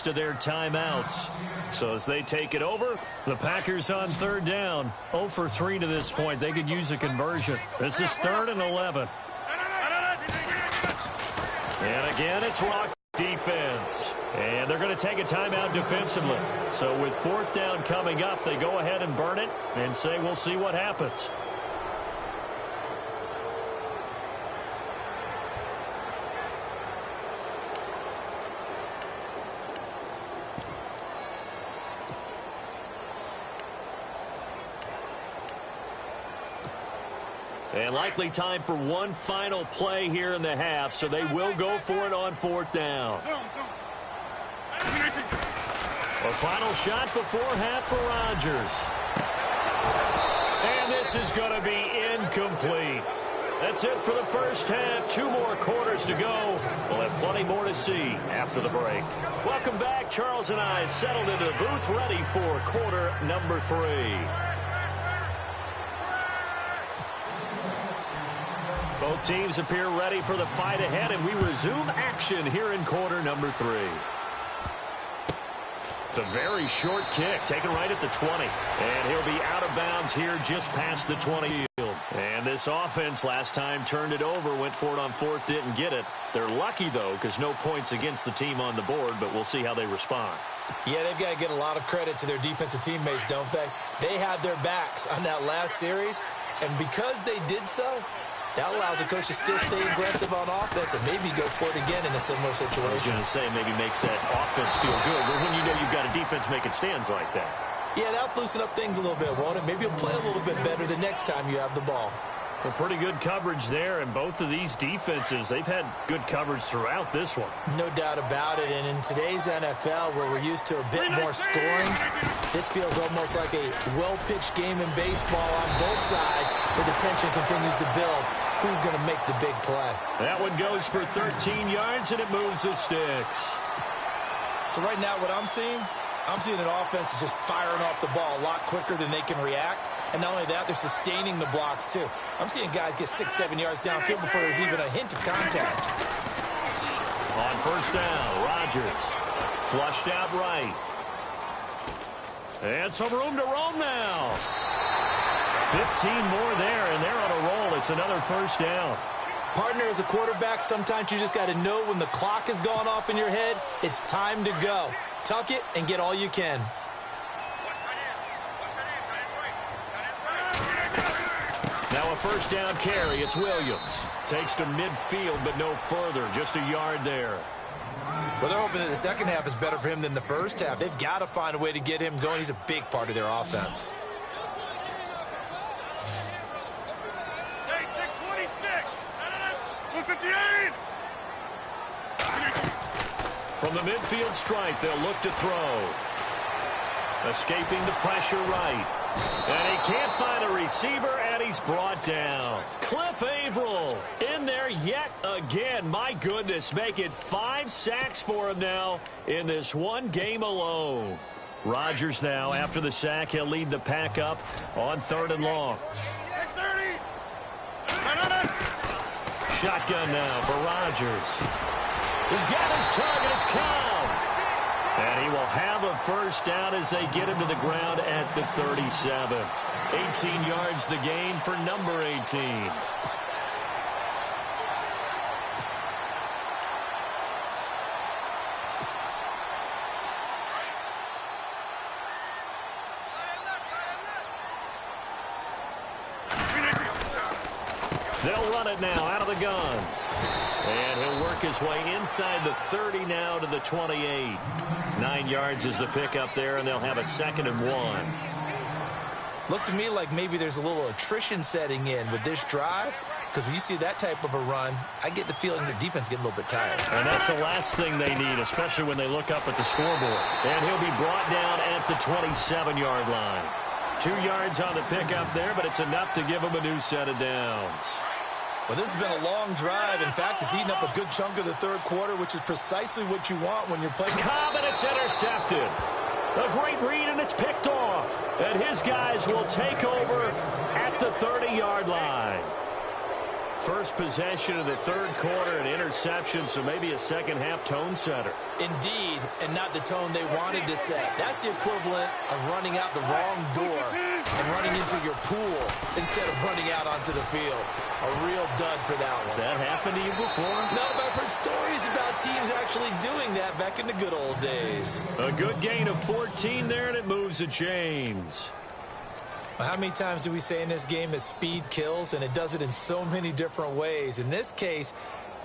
last of their timeouts. So as they take it over, the Packers on third down. 0 for 3 to this point. They could use a conversion. This is 3rd and 11. And again, it's Rock defense. And they're going to take a timeout defensively. So with 4th down coming up, they go ahead and burn it and say we'll see what happens. And likely time for one final play here in the half, so they will go for it on 4th down. A final shot before half for Rodgers. And this is going to be incomplete. That's it for the first half. 2 more quarters to go. We'll have plenty more to see after the break. Welcome back. Charles and I settled into the booth, ready for quarter number 3. Both teams appear ready for the fight ahead, and we resume action here in quarter number 3. It's a very short kick, taken right at the 20. And he'll be out of bounds here just past the 20. And this offense last time turned it over, went for it on 4th, didn't get it. They're lucky, though, because no points against the team on the board, but we'll see how they respond. Yeah, they've got to get a lot of credit to their defensive teammates, don't they? They had their backs on that last series, and because they did so, that allows the coach to still stay aggressive on offense and maybe go for it again in a similar situation. I was going to say maybe makes that offense feel good, but when you know you've got a defense making stands like that. Yeah, that'll loosen up things a little bit, won't it? Maybe you'll play a little bit better the next time you have the ball. Well, pretty good coverage there, and both of these defenses, they've had good coverage throughout this one. No doubt about it, and in today's NFL, where we're used to a bit more scoring, this feels almost like a well-pitched game in baseball on both sides, where the tension continues to build. Who's going to make the big play? That one goes for 13 yards, and it moves the sticks. So right now, what I'm seeing an offense is just firing off the ball a lot quicker than they can react. And not only that, they're sustaining the blocks, too. I'm seeing guys get 6-7 yards downfield before there's even a hint of contact. On 1st down, Rodgers flushed out right. And some room to roam now. 15 more there, and they're on a roll. It's another 1st down. Partner, as a quarterback, sometimes you just got to know when the clock has gone off in your head, it's time to go. Tuck it and get all you can. Now a 1st down carry. It's Williams. Takes to midfield, but no further. Just a yard there. Well, they're hoping that the second half is better for him than the first half. They've got to find a way to get him going. He's a big part of their offense. From the midfield stripe, they'll look to throw. Escaping the pressure right. And he can't find a receiver, and he's brought down. Cliff Averill in there yet again. My goodness, make it 5 sacks for him now in this one game alone. Rodgers now, after the sack, he'll lead the pack up on 3rd and long. Shotgun now for Rodgers. He's got his target. It's Cobb. And he will have a 1st down as they get him to the ground at the 37. 18 yards the gain for number 18. They'll run it now out of the gun. And he'll work his way inside the 30 now to the 28. 9 yards is the pickup there, and they'll have a 2nd and 1. Looks to me like maybe there's a little attrition setting in with this drive, because when you see that type of a run, I get the feeling the defense getting a little bit tired. And that's the last thing they need, especially when they look up at the scoreboard. And he'll be brought down at the 27-yard line. 2 yards on the pickup there, but it's enough to give him a new set of downs. Well, this has been a long drive. In fact, it's eaten up a good chunk of the 3rd quarter, which is precisely what you want when you're playing. Cobb, and it's intercepted. A great read, and it's picked off. And his guys will take over at the 30-yard line. first possession of the third quarter, an interception, so maybe a second-half tone setter. Indeed, and not the tone they wanted to set. That's the equivalent of running out the wrong door and running into your pool instead of running out onto the field. A real dud for that one. Has that happened to you before? No, but I've heard stories about teams actually doing that back in the good old days. A good gain of 14 there, and it moves the chains. How many times do we say in this game that speed kills, and it does it in so many different ways? In this case,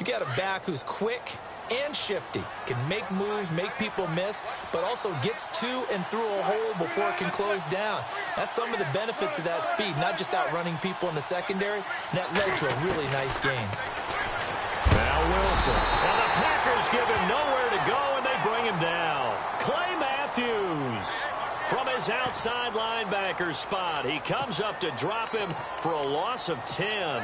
you got a back who's quick and shifty, can make moves, make people miss, but also gets to and through a hole before it can close down. That's some of the benefits of that speed, not just outrunning people in the secondary, and that led to a really nice game. Now Wilson, and the Packers give him nowhere to go, and they bring him down. Clay Matthews. From his outside linebacker spot, he comes up to drop him for a loss of 10.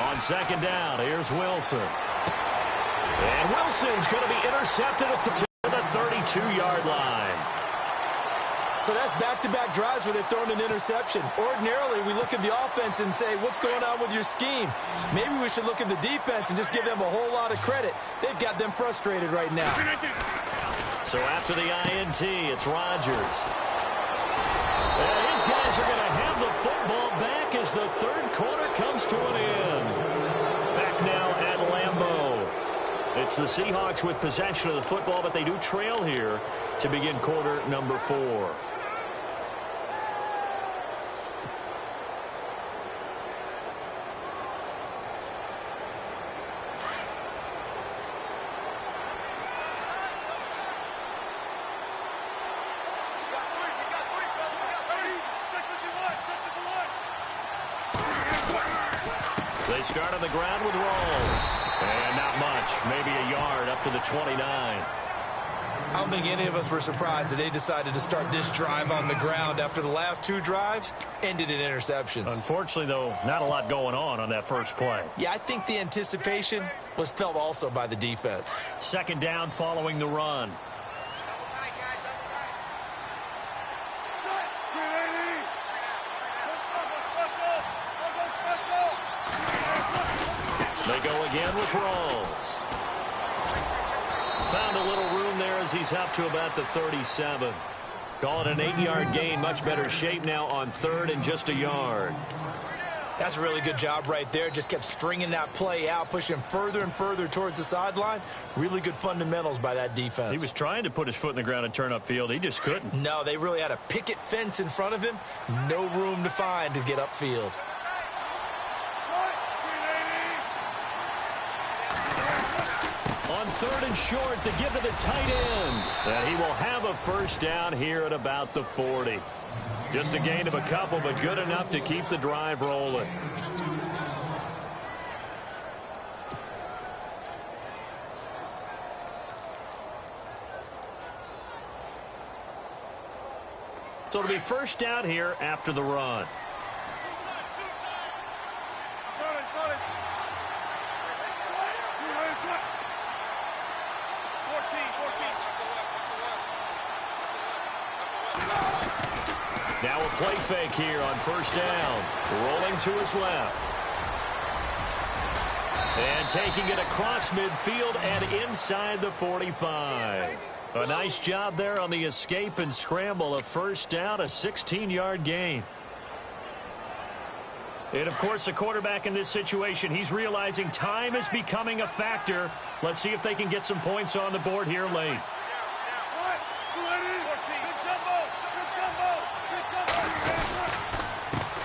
On second down, here's Wilson. And Wilson's going to be intercepted at the 32-yard line. So that's back-to-back drives where they've thrown an interception. Ordinarily, we look at the offense and say, what's going on with your scheme? Maybe we should look at the defense and just give them a whole lot of credit. They've got them frustrated right now. So after the INT, it's Rodgers. And his guys are going to have the football back as the third quarter comes to an end. Back now at Lambeau. It's the Seahawks with possession of the football, but they do trail here to begin quarter number 4. They start on the ground with Rolls. And not much, maybe a yard up to the 29. I don't think any of us were surprised that they decided to start this drive on the ground after the last 2 drives ended in interceptions. Unfortunately, though, not a lot going on that first play. Yeah, I think the anticipation was felt also by the defense. Second down following the run. They go again with Rolls. Found a little room there as he's up to about the 37. Call it an 8-yard gain. Much better shape now on third and just a yard. That's a really good job right there. Just kept stringing that play out, pushing further and further towards the sideline. Really good fundamentals by that defense. He was trying to put his foot in the ground and turn upfield. He just couldn't. No, they really had a picket fence in front of him. No room to find to get upfield. On third and short to give to the tight end. And he will have a first down here at about the 40. Just a gain of a couple, but good enough to keep the drive rolling. So it'll be first down here after the run. Now a play fake here on first down. Rolling to his left. And taking it across midfield and inside the 45. A nice job there on the escape and scramble. A first down, a 16-yard gain. And, of course, the quarterback in this situation, he's realizing time is becoming a factor. Let's see if they can get some points on the board here late.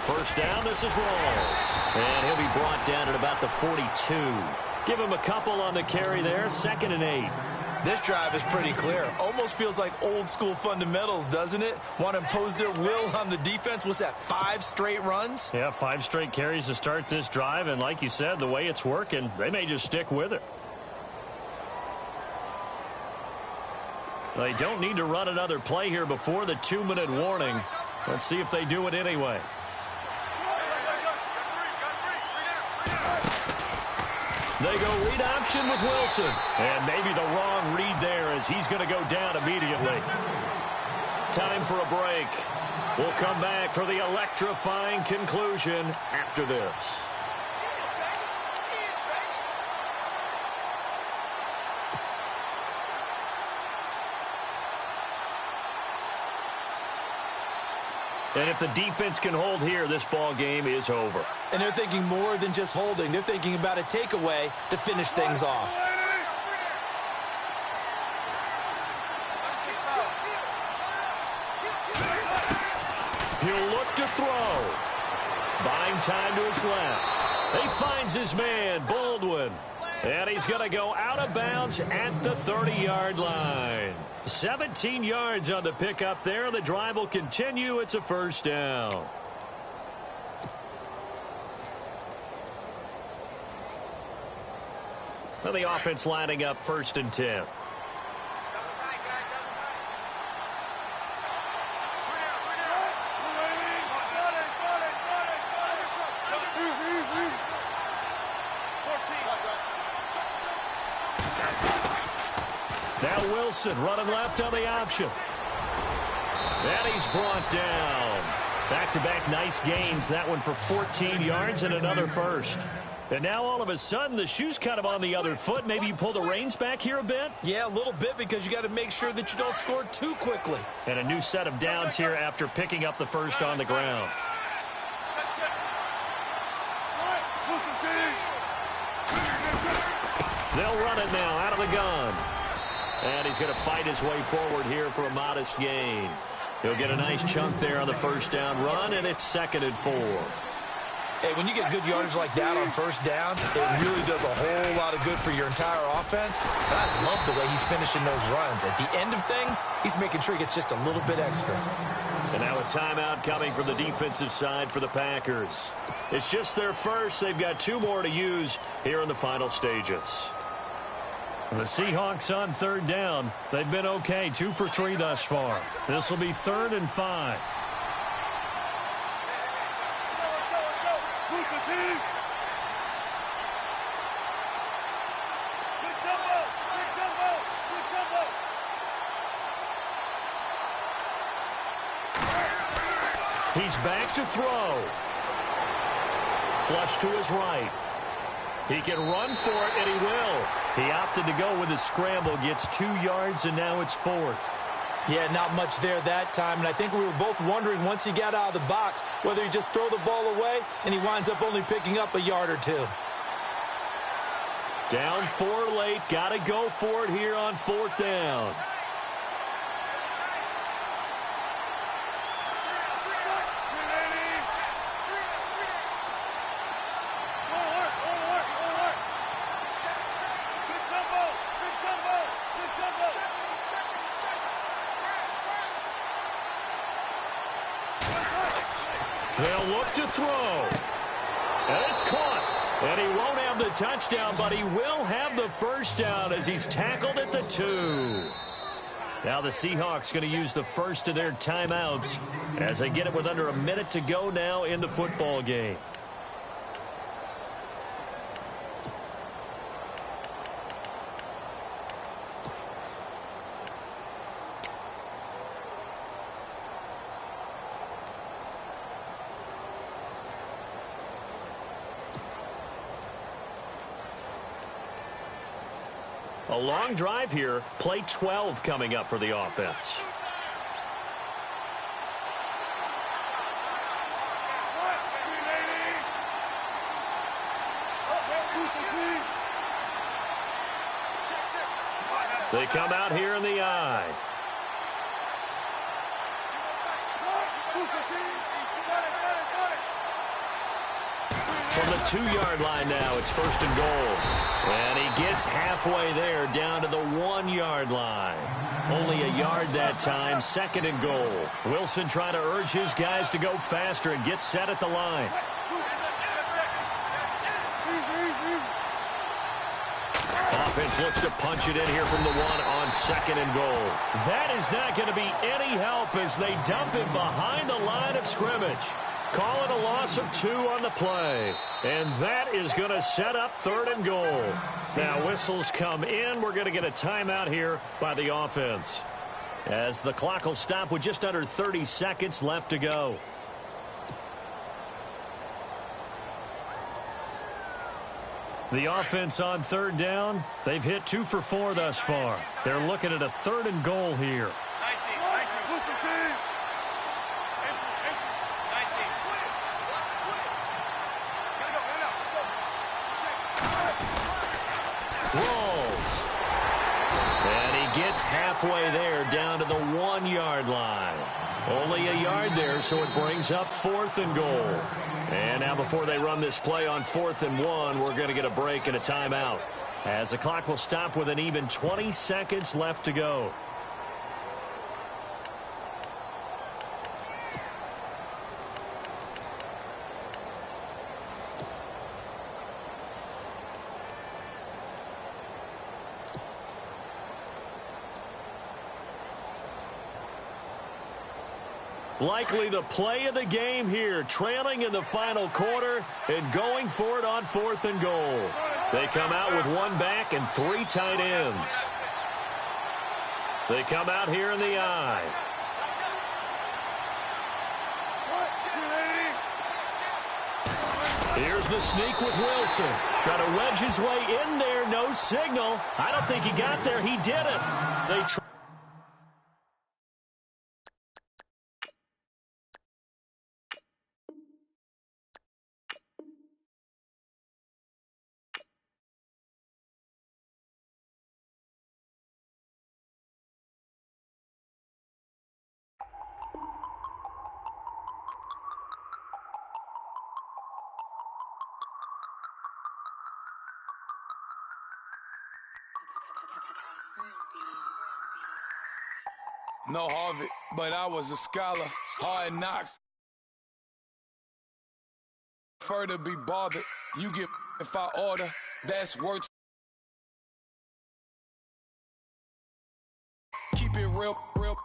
First down, this is Rolls. And he'll be brought down at about the 42. Give him a couple on the carry there. 2nd and 8. This drive is pretty clear. Almost feels like old school fundamentals, doesn't it? Want to impose their will on the defense. What's that, 5 straight runs? Yeah, 5 straight carries to start this drive. And like you said, the way it's working, they may just stick with it. They don't need to run another play here before the 2-minute warning. Let's see if they do it anyway. They go read option with Wilson. And maybe the wrong read there as he's going to go down immediately. Time for a break. We'll come back for the electrifying conclusion after this. And if the defense can hold here, this ball game is over. And they're thinking more than just holding. They're thinking about a takeaway to finish things off. He'll look to throw. Buying time to his left. He finds his man, Baldwin. And he's going to go out of bounds at the 30-yard line. 17 yards on the pickup there. The drive will continue. It's a first down. And the offense lining up 1st and 10. Now Wilson running left on the option. And he's brought down. Back-to-back nice gains. That one for 14 yards and another first. And now all of a sudden the shoe's kind of on the other foot. Maybe you pull the reins back here a bit? Yeah, a little bit because you got to make sure that you don't score too quickly. And a new set of downs here after picking up the first on the ground. They'll run it now out of the gun. And he's going to fight his way forward here for a modest gain. He'll get a nice chunk there on the first down run, and it's 2nd and 4. Hey, when you get good yardage like that on first down, it really does a whole lot of good for your entire offense. And I love the way he's finishing those runs. At the end of things, he's making sure he gets just a little bit extra. And now a timeout coming from the defensive side for the Packers. It's just their first. They've got 2 more to use here in the final stages. The Seahawks on 3rd down. They've been okay, 2 for 3 thus far. This will be 3rd and 5. He's back to throw. Flush to his right. He can run for it, and he will. He opted to go with his scramble, gets 2 yards, and now it's 4th. Yeah, not much there that time, and I think we were both wondering once he got out of the box whether he just throw the ball away, and he winds up only picking up a yard or 2. Down 4 late, got to go for it here on 4th down. They'll look to throw. And it's caught. And he won't have the touchdown, but he will have the first down as he's tackled at the 2. Now the Seahawks going to use the first of their timeouts as they get it with under a minute to go now in the football game. A long drive here. Play 12 coming up for the offense. They come out here in the eye. From the 2-yard line now, it's 1st and goal. And he gets halfway there down to the 1-yard line. Only a yard that time, 2nd and goal. Wilson trying to urge his guys to go faster and get set at the line. Offense looks to punch it in here from the one on 2nd and goal. That is not going to be any help as they dump him behind the line of scrimmage. Call it a loss of 2 on the play. And that is going to set up 3rd and goal. Now whistles come in. We're going to get a timeout here by the offense, as the clock will stop with just under 30 seconds left to go. The offense on 3rd down, they've hit 2 for 4 thus far. They're looking at a 3rd and goal here. Rolls. And he gets halfway there down to the 1-yard line. Only a yard there, so it brings up 4th and goal. And now before they run this play on 4th and 1, we're going to get a break and a timeout, as the clock will stop with an even 20 seconds left to go. Likely the play of the game here, trailing in the final quarter and going for it on 4th and goal. They come out with 1 back and 3 tight ends. They come out here in the I. Here's the sneak with Wilson. Try to wedge his way in there, no signal. I don't think he got there. He didn't. They try. No Harvard, but I was a scholar. Hard knocks. Prefer to be bothered. You get if I order. That's worth. Keep it real, real.